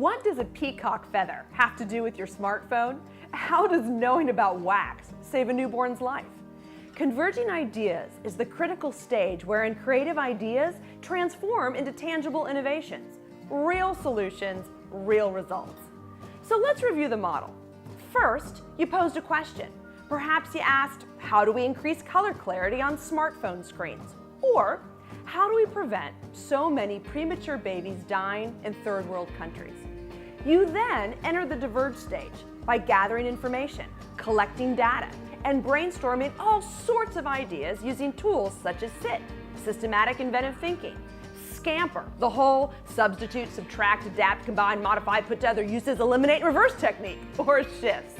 What does a peacock feather have to do with your smartphone? How does knowing about wax save a newborn's life? Converging ideas is the critical stage wherein creative ideas transform into tangible innovations. Real solutions, real results. So let's review the model. First, you posed a question. Perhaps you asked, how do we increase color clarity on smartphone screens? Or, how do we prevent so many premature babies dying in third world countries? You then enter the Converge stage by gathering information, collecting data, and brainstorming all sorts of ideas using tools such as SIT, systematic inventive thinking, Scamper, the whole substitute, subtract, adapt, combine, modify, put together, uses, eliminate, reverse technique, or shifts,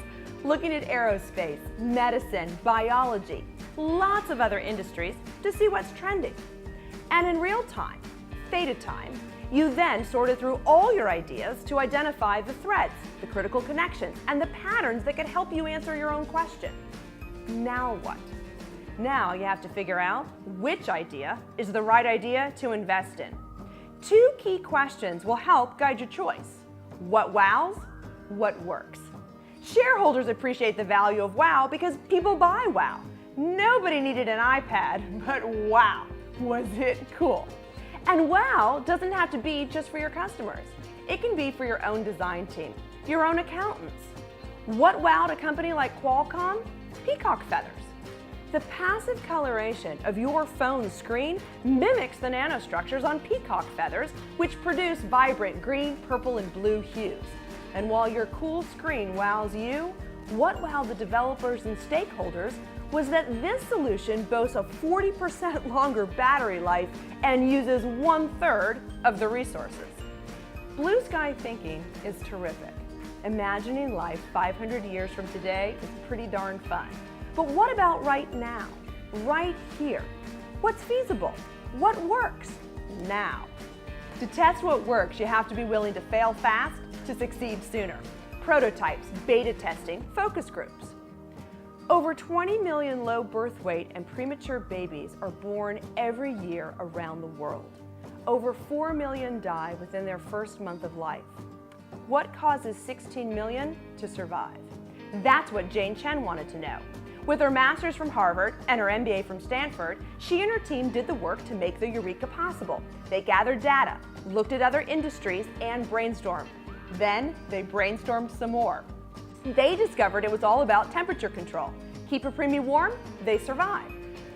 looking at aerospace, medicine, biology, lots of other industries to see what's trending. And in real time, theta time, you then sorted through all your ideas to identify the threads, the critical connections, and the patterns that could help you answer your own question. Now what? Now you have to figure out which idea is the right idea to invest in. Two key questions will help guide your choice. What wows? What works? Shareholders appreciate the value of wow because people buy wow. Nobody needed an iPad, but wow, was it cool. And wow doesn't have to be just for your customers. It can be for your own design team, your own accountants. What wowed a company like Qualcomm? Peacock feathers. The passive coloration of your phone screen mimics the nanostructures on peacock feathers, which produce vibrant green, purple, and blue hues. And while your cool screen wows you, what wowed the developers and stakeholders was that this solution boasts a 40% longer battery life and uses 1/3 of the resources. Blue sky thinking is terrific. Imagining life 500 years from today is pretty darn fun. But what about right now? Right here? What's feasible? What works? Now. To test what works, you have to be willing to fail fast to succeed sooner. Prototypes, beta testing, focus groups. Over 20 million low birth weight and premature babies are born every year around the world. Over 4 million die within their first month of life. What causes 16 million to survive? That's what Jane Chen wanted to know. With her master's from Harvard and her MBA from Stanford, she and her team did the work to make the Eureka possible. They gathered data, looked at other industries, and brainstormed. Then they brainstormed some more. They discovered it was all about temperature control. Keep a preemie warm, they survive.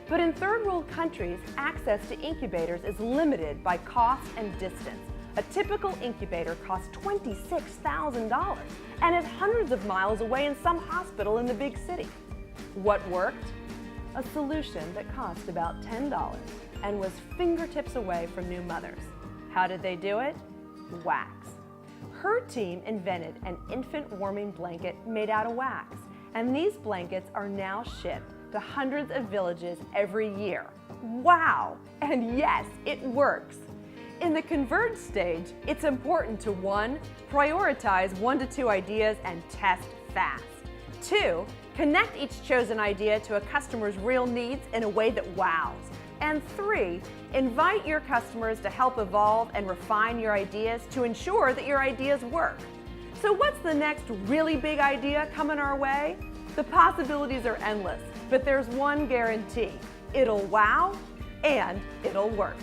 But in third world countries, access to incubators is limited by cost and distance. A typical incubator costs $26,000 and is hundreds of miles away in some hospital in the big city. What worked? A solution that cost about $10 and was fingertips away from new mothers. How did they do it? Wax. Her team invented an infant warming blanket made out of wax, and these blankets are now shipped to hundreds of villages every year. Wow! And yes, it works. In the Converge stage, it's important to 1, prioritize 1 to 2 ideas and test fast. 2, connect each chosen idea to a customer's real needs in a way that wows. And 3, invite your customers to help evolve and refine your ideas to ensure that your ideas work. So what's the next really big idea coming our way? The possibilities are endless, but there's one guarantee. It'll wow and it'll work.